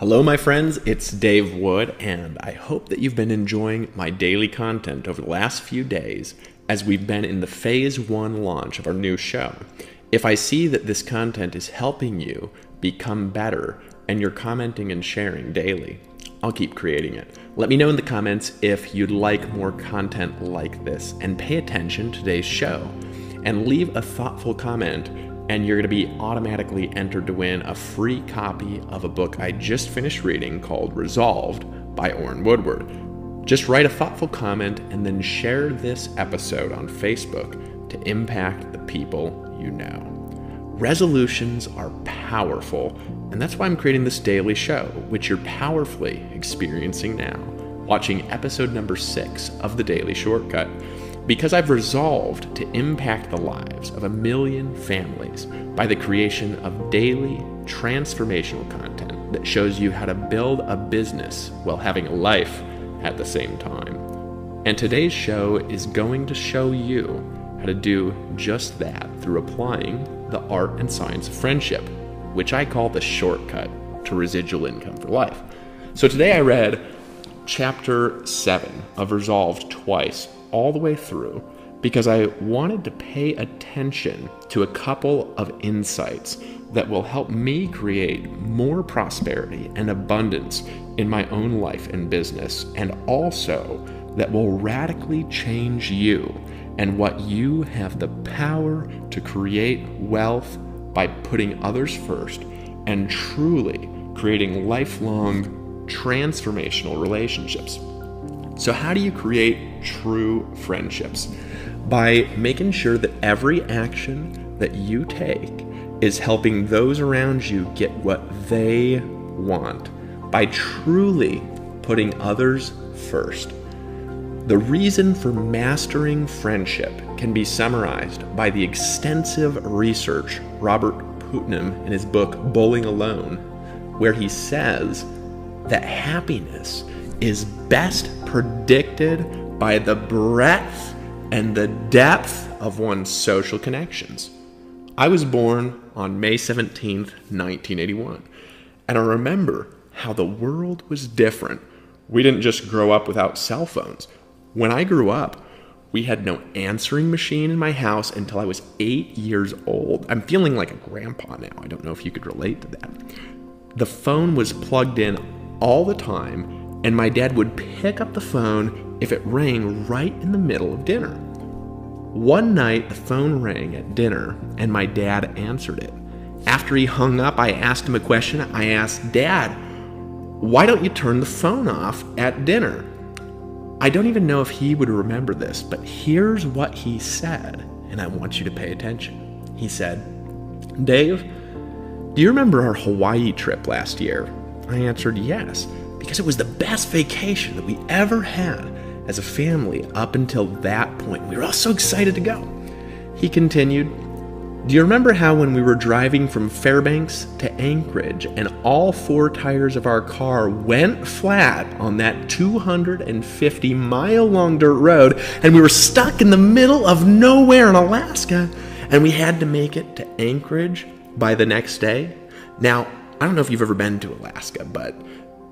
Hello, my friends. It's Dave Wood, and I hope that you've been enjoying my daily content over the last few days as we've been in the Phase 1 launch of our new show. If I see that this content is helping you become better and you're commenting and sharing daily, I'll keep creating it. Let me know in the comments if you'd like more content like this, and pay attention to today's show and leave a thoughtful comment, and you're going to be automatically entered to win a free copy of a book I just finished reading called Resolved by Orrin Woodward. Just write a thoughtful comment and then share this episode on Facebook to impact the people you know. Resolutions are powerful, and that's why I'm creating this daily show, which you're powerfully experiencing now, watching episode number 6 of The Daily Shortcut. Because I've resolved to impact the lives of 1 million families by the creation of daily transformational content that shows you how to build a business while having a life at the same time. And today's show is going to show you how to do just that through applying the art and science of friendship, which I call the shortcut to residual income for life. So today I read chapter 7 of Resolved twice, all the way through, because I wanted to pay attention to a couple of insights that will help me create more prosperity and abundance in my own life and business, and also that will radically change you and what you have the power to create wealth by putting others first and truly creating lifelong transformational relationships. So how do you create true friendships? By making sure that every action that you take is helping those around you get what they want, by truly putting others first. The reason for mastering friendship can be summarized by the extensive research Robert Putnam in his book Bowling Alone, where he says that happiness is best predicted by the breadth and the depth of one's social connections. I was born on May 17th, 1981, and I remember how the world was different. We didn't just grow up without cell phones. When I grew up, we had no answering machine in my house until I was 8 years old. I'm feeling like a grandpa now. I don't know if you could relate to that. The phone was plugged in all the time, and my dad would pick up the phone if it rang right in the middle of dinner. One night, the phone rang at dinner, and my dad answered it. After he hung up, I asked him a question. I asked, "Dad, why don't you turn the phone off at dinner?" I don't even know if he would remember this, but here's what he said, and I want you to pay attention. He said, "Dave, do you remember our Hawaii trip last year?" I answered, "Yes, because it was the best vacation that we ever had as a family up until that point. We were all so excited to go." He continued, "Do you remember how when we were driving from Fairbanks to Anchorage and all 4 tires of our car went flat on that 250-mile-long dirt road, and we were stuck in the middle of nowhere in Alaska, and we had to make it to Anchorage by the next day?" Now, I don't know if you've ever been to Alaska, but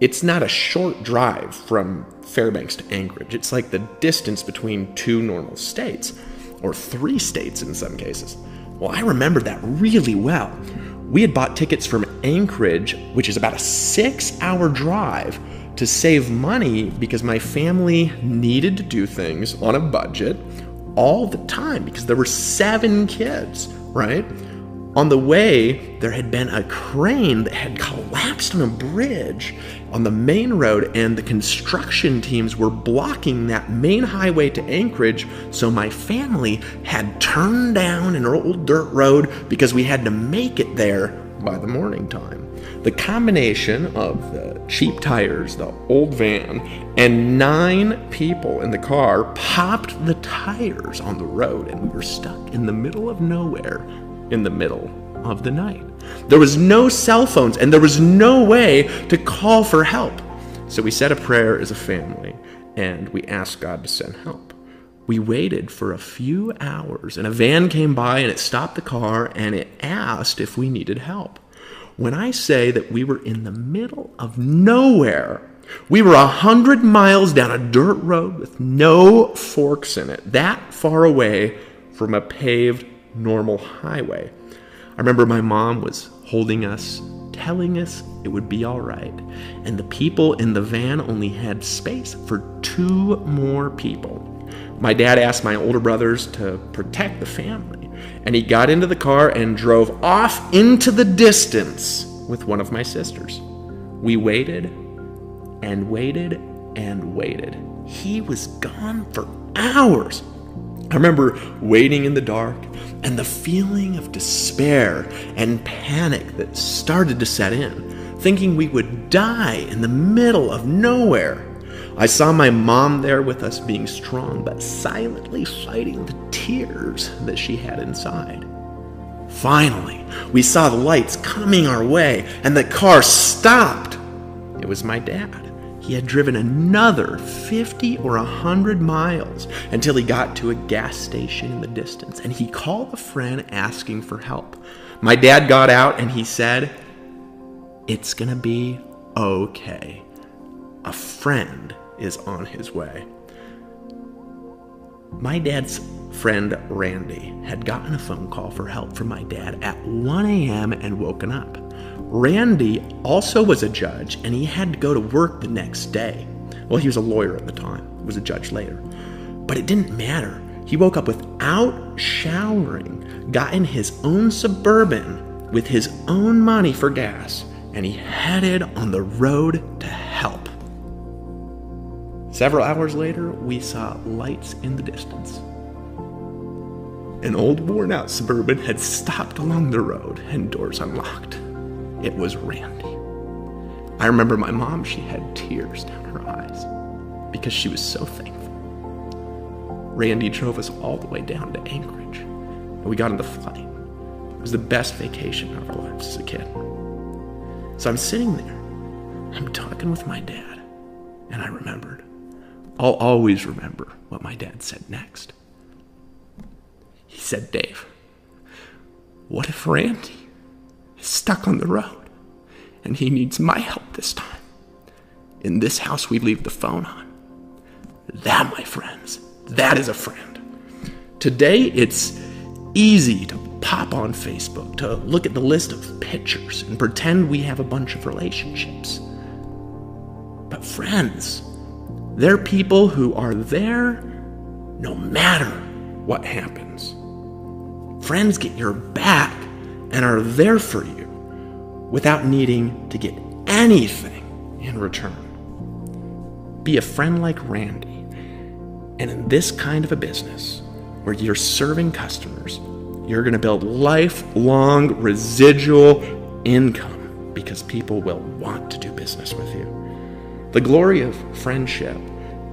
it's not a short drive from Fairbanks to Anchorage. It's like the distance between 2 normal states, or 3 states in some cases. Well, I remember that really well. We had bought tickets from Anchorage, which is about a 6-hour drive, to save money because my family needed to do things on a budget all the time because there were 7 kids, right? On the way, there had been a crane that had collapsed on a bridge on the main road, and the construction teams were blocking that main highway to Anchorage, so my family had turned down an old dirt road because we had to make it there by the morning time. The combination of the cheap tires, the old van, and 9 people in the car popped the tires on the road, and we were stuck in the middle of nowhere in the middle of the night. There was no cell phones, and there was no way to call for help. So we said a prayer as a family, and we asked God to send help. We waited for a few hours, and a van came by, and it stopped the car, and it asked if we needed help. when I say that we were in the middle of nowhere. We were 100 miles down a dirt road with no forks in it, that far away from a paved, normal highway. I remember my mom was holding us, telling us it would be all right, and the people in the van only had space for 2 more people. My dad asked my older brothers to protect the family, and he got into the car and drove off into the distance with one of my sisters. We waited and waited and waited. He was gone for hours. I remember waiting in the dark and the feeling of despair and panic that started to set in, thinking we would die in the middle of nowhere. I saw my mom there with us being strong, but silently fighting the tears that she had inside. Finally, we saw the lights coming our way, and the car stopped. It was my dad. He had driven another 50 or 100 miles until he got to a gas station in the distance, and he called a friend asking for help. My dad got out and he said, "It's gonna be okay. A friend is on his way." My dad's friend Randy had gotten a phone call for help from my dad at 1 a.m. and woken up. Randy also was a judge, and he had to go to work the next day. Well, he was a lawyer at the time, was a judge later. But it didn't matter. He woke up without showering, got in his own Suburban with his own money for gas, and he headed on the road to help. Several hours later, we saw lights in the distance. An old worn-out Suburban had stopped along the road and doors unlocked. It was Randy. I remember my mom, she had tears down her eyes because she was so thankful. Randy drove us all the way down to Anchorage, and we got on the flight. It was the best vacation of our lives as a kid. So I'm sitting there, I'm talking with my dad, and I remembered. I'll always remember what my dad said next. He said, "Dave, what if Randy is stuck on the road and he needs my help this time? In this house we leave the phone on. That, my friends, that is a friend." Today it's easy to pop on Facebook, to look at the list of pictures and pretend we have a bunch of relationships. But friends, they're people who are there no matter what happens. Friends get your back and are there for you without needing to get anything in return. Be a friend like Randy, and in this kind of a business where you're serving customers, you're going to build lifelong residual income because people will want to do business with you. The glory of friendship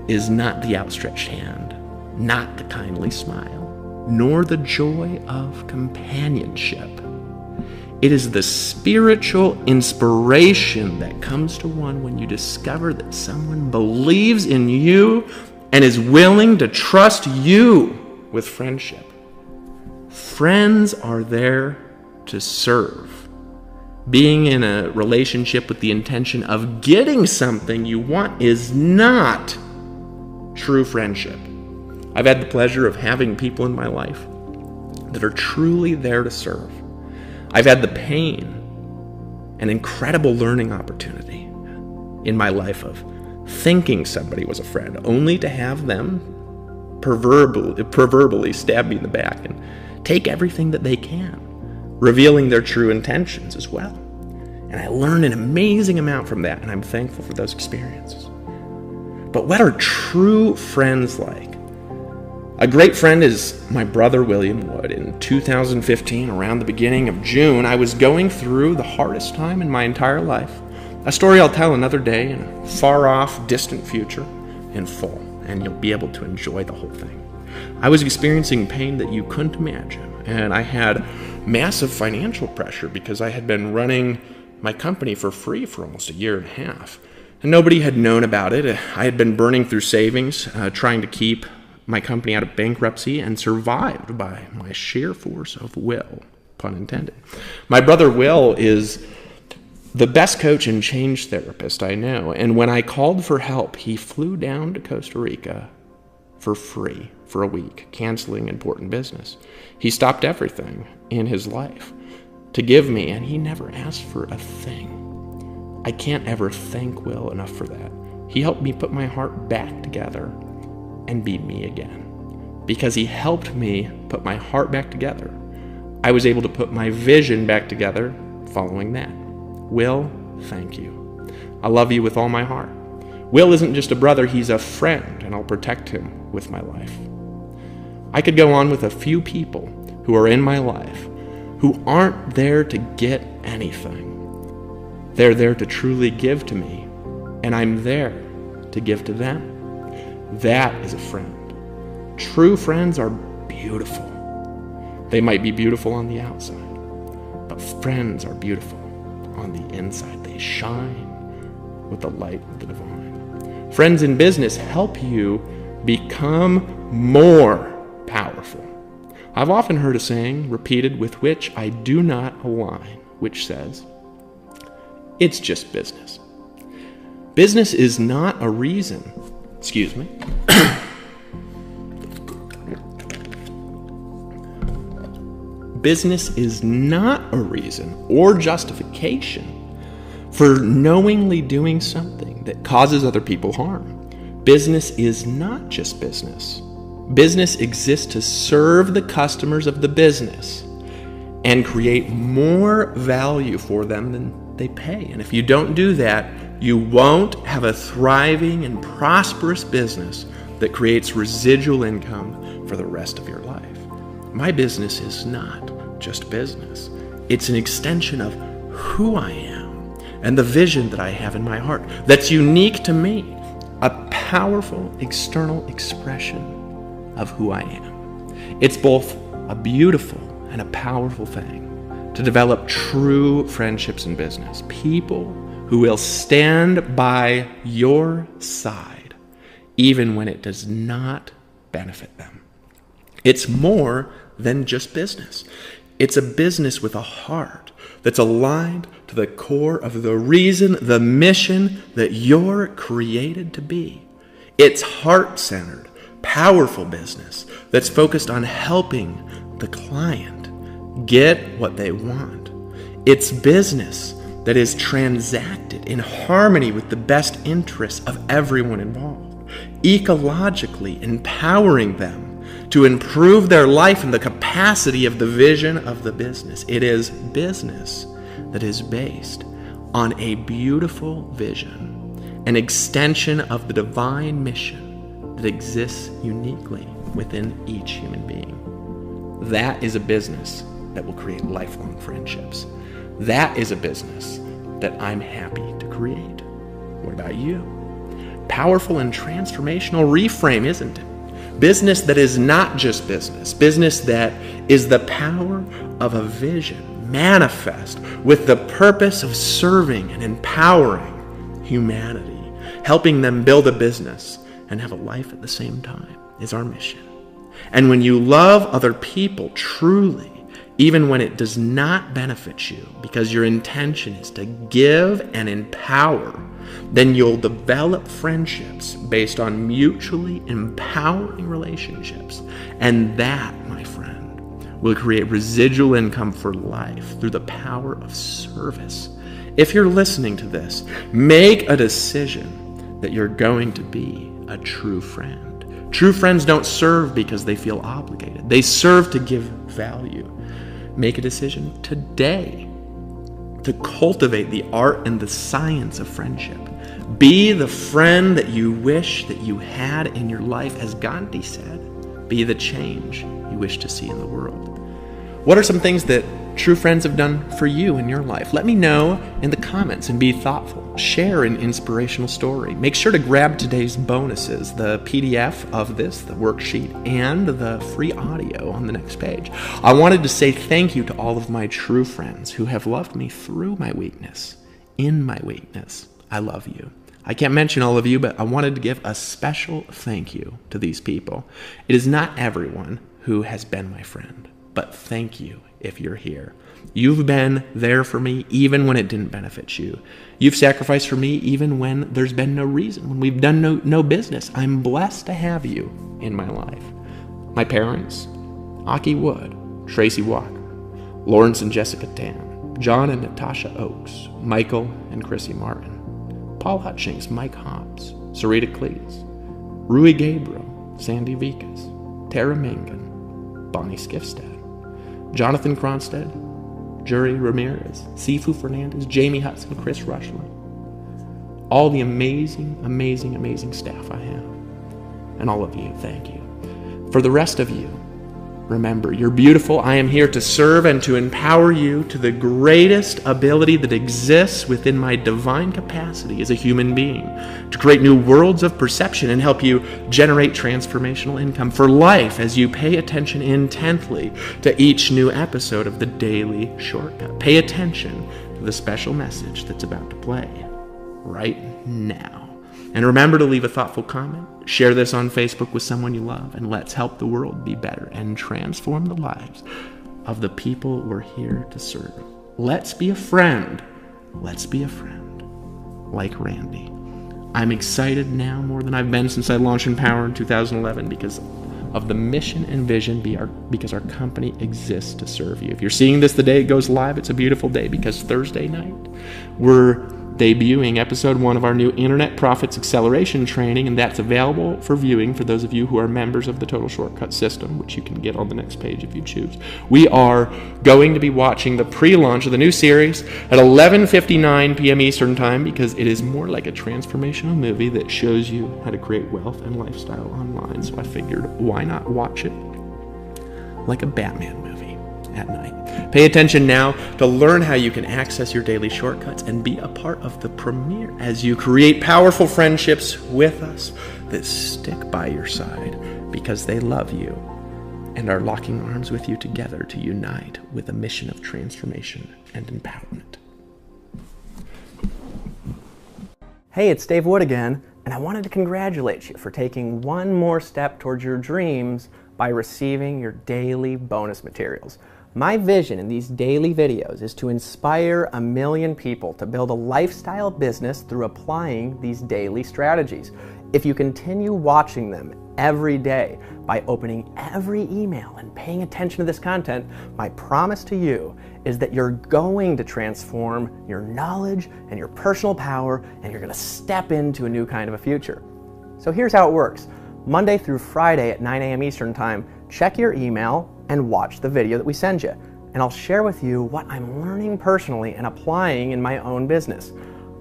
is not the outstretched hand, not the kindly smile, nor the joy of companionship. It is the spiritual inspiration that comes to one when you discover that someone believes in you and is willing to trust you with friendship. Friends are there to serve. Being in a relationship with the intention of getting something you want is not true friendship. I've had the pleasure of having people in my life that are truly there to serve. I've had the pain and incredible learning opportunity in my life of thinking somebody was a friend, only to have them proverbially stab me in the back and take everything that they can, revealing their true intentions as well. And I learned an amazing amount from that, and I'm thankful for those experiences. But what are true friends like? A great friend is my brother William Wood. In 2015, around the beginning of June, I was going through the hardest time in my entire life. A story I'll tell another day in a far-off, distant future in full, and you'll be able to enjoy the whole thing. I was experiencing pain that you couldn't imagine, and I had massive financial pressure because I had been running my company for free for almost a year and a half, and nobody had known about it. I had been burning through savings, trying to keep my company out of bankruptcy, and survived by my sheer force of will, pun intended. My brother Will is the best coach and change therapist I know. And when I called for help, he flew down to Costa Rica for free for a week, canceling important business. He stopped everything in his life to give me, and he never asked for a thing. I can't ever thank Will enough for that. He helped me put my heart back together and be me again. Because he helped me put my heart back together, I was able to put my vision back together following that. Will, thank you. I love you with all my heart. Will isn't just a brother, he's a friend, and I'll protect him with my life. I could go on with a few people who are in my life who aren't there to get anything. They're there to truly give to me, and I'm there to give to them. That is a friend. True friends are beautiful. They might be beautiful on the outside, but friends are beautiful on the inside. They shine with the light of the divine. Friends in business help you become more powerful. I've often heard a saying repeated with which I do not align, which says, "It's just business." Business is not a reason, Business is not a reason or justification for knowingly doing something that causes other people harm. Business is not just business. Business exists to serve the customers of the business and create more value for them than they pay. And if you don't do that, you won't have a thriving and prosperous business that creates residual income for the rest of your life. My business is not just business. It's an extension of who I am and the vision that I have in my heart that's unique to me, a powerful external expression of who I am. It's both a beautiful and a powerful thing to develop true friendships in business, people who will stand by your side even when it does not benefit them. It's more than just business. It's a business with a heart that's aligned to the core of the reason, the mission that you're created to be. It's heart-centered, powerful business that's focused on helping the client get what they want. It's business that is transacted in harmony with the best interests of everyone involved, ecologically empowering them to improve their life in the capacity of the vision of the business. It is business that is based on a beautiful vision, an extension of the divine mission that exists uniquely within each human being. That is a business that will create lifelong friendships. That is a business that I'm happy to create. What about you? Powerful and transformational reframe, isn't it? Business that is not just business. Business that is the power of a vision manifest with the purpose of serving and empowering humanity, helping them build a business and have a life at the same time is our mission. And when you love other people truly, even when it does not benefit you, because your intention is to give and empower, then you'll develop friendships based on mutually empowering relationships. And that, my friend, will create residual income for life through the power of service. If you're listening to this, make a decision that you're going to be a true friend. True friends don't serve because they feel obligated. They serve to give value. Make a decision today to cultivate the art and the science of friendship. Be the friend that you wish that you had in your life. As Gandhi said, be the change you wish to see in the world. What are some things that true friends have done for you in your life? Let me know in the comments and be thoughtful. Share an inspirational story. Make sure to grab today's bonuses, the PDF of this, the worksheet, and the free audio on the next page. I wanted to say thank you to all of my true friends who have loved me through my weakness, in my weakness. I love you. I can't mention all of you, but I wanted to give a special thank you to these people. It is not everyone who has been my friend, but thank you if you're here. You've been there for me even when it didn't benefit you. You've sacrificed for me even when there's been no reason, when we've done no business. I'm blessed to have you in my life. My parents, Aki Wood, Tracy Walker, Lawrence and Jessica Tan, John and Natasha Oakes, Michael and Chrissy Martin, Paul Hutchings, Mike Hobbs, Sarita Cleese, Rui Gabriel, Sandy Vikas, Tara Mangan, Bonnie Skifstad, Jonathan Cronstead, Jury Ramirez, Sifu Fernandez, Jamie Hudson, Chris Rushland. All the amazing, amazing, amazing staff I have. And all of you, thank you. For the rest of you, remember, you're beautiful. I am here to serve and to empower you to the greatest ability that exists within my divine capacity as a human being, to create new worlds of perception and help you generate transformational income for life as you pay attention intently to each new episode of the Daily Shortcut. Pay attention to the special message that's about to play right now. And remember to leave a thoughtful comment, share this on Facebook with someone you love, and let's help the world be better and transform the lives of the people we're here to serve. Let's be a friend. Let's be a friend like Randy. I'm excited now more than I've been since I launched Empower in 2011 because of the mission and vision because our company exists to serve you. If you're seeing this the day it goes live, it's a beautiful day because Thursday night we're debuting episode 1 of our new Internet Profits Acceleration training, and that's available for viewing for those of you who are members of the Total Shortcut system, which you can get on the next page if you choose. We are going to be watching the pre-launch of the new series at 11:59 p.m. Eastern Time because it is more like a transformational movie that shows you how to create wealth and lifestyle online. So I figured, why not watch it like a Batman movie at night? Pay attention now to learn how you can access your daily shortcuts and be a part of the premiere as you create powerful friendships with us that stick by your side because they love you and are locking arms with you together to unite with a mission of transformation and empowerment. Hey, it's Dave Wood again, and I wanted to congratulate you for taking one more step towards your dreams by receiving your daily bonus materials. My vision in these daily videos is to inspire 1 million people to build a lifestyle business through applying these daily strategies. If you continue watching them every day by opening every email and paying attention to this content, my promise to you is that you're going to transform your knowledge and your personal power, and you're going to step into a new kind of a future. So here's how it works. Monday through Friday at 9 a.m. Eastern Time, check your email and watch the video that we send you. And I'll share with you what I'm learning personally and applying in my own business.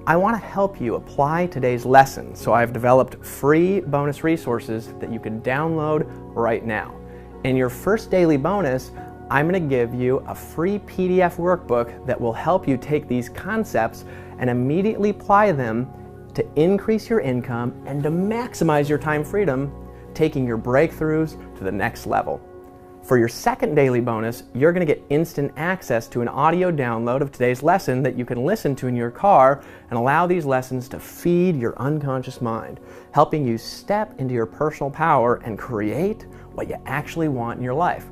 I want to help you apply today's lesson, so I've developed free bonus resources that you can download right now. In your first daily bonus, I'm going to give you a free PDF workbook that will help you take these concepts and immediately apply them to increase your income and to maximize your time freedom, taking your breakthroughs to the next level. For your second daily bonus, you're going to get instant access to an audio download of today's lesson that you can listen to in your car and allow these lessons to feed your unconscious mind, helping you step into your personal power and create what you actually want in your life.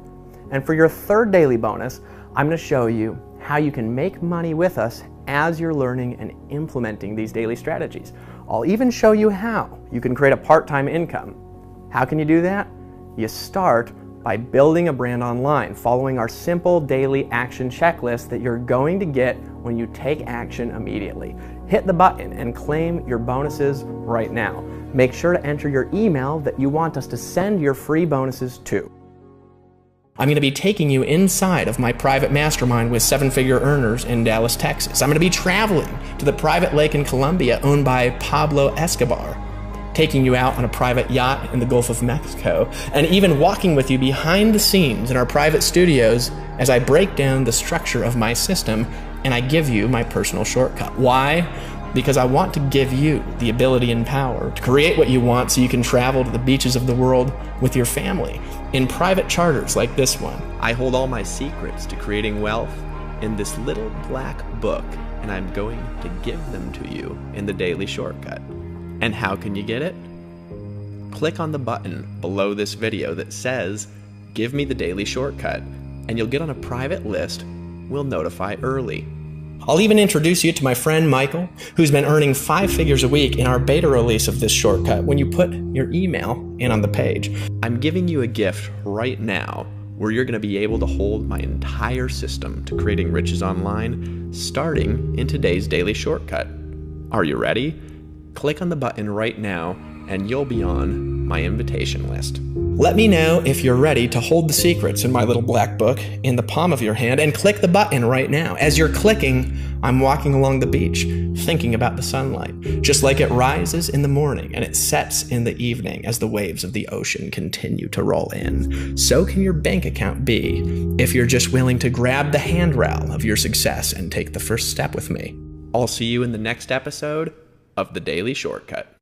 And for your third daily bonus, I'm going to show you how you can make money with us as you're learning and implementing these daily strategies. I'll even show you how you can create a part-time income. How can you do that? You start by building a brand online, following our simple daily action checklist that you're going to get when you take action immediately. Hit the button and claim your bonuses right now. Make sure to enter your email that you want us to send your free bonuses to. I'm going to be taking you inside of my private mastermind with 7-figure earners in Dallas, Texas. I'm going to be traveling to the private lake in Colombia owned by Pablo Escobar, taking you out on a private yacht in the Gulf of Mexico, and even walking with you behind the scenes in our private studios as I break down the structure of my system and I give you my personal shortcut. Why? Because I want to give you the ability and power to create what you want so you can travel to the beaches of the world with your family in private charters like this one. I hold all my secrets to creating wealth in this little black book, and I'm going to give them to you in the Daily Shortcut. And how can you get it? Click on the button below this video that says, "Give me the Daily Shortcut," and you'll get on a private list we'll notify early. I'll even introduce you to my friend Michael, who's been earning 5 figures a week in our beta release of this shortcut when you put your email in on the page. I'm giving you a gift right now where you're going to be able to hold my entire system to creating riches online, starting in today's daily shortcut. Are you ready? Click on the button right now and you'll be on my invitation list. Let me know if you're ready to hold the secrets in my little black book in the palm of your hand and click the button right now. As you're clicking, I'm walking along the beach, thinking about the sunlight, just like it rises in the morning and it sets in the evening as the waves of the ocean continue to roll in. So can your bank account be if you're just willing to grab the handrail of your success and take the first step with me. I'll see you in the next episode of The Daily Shortcut.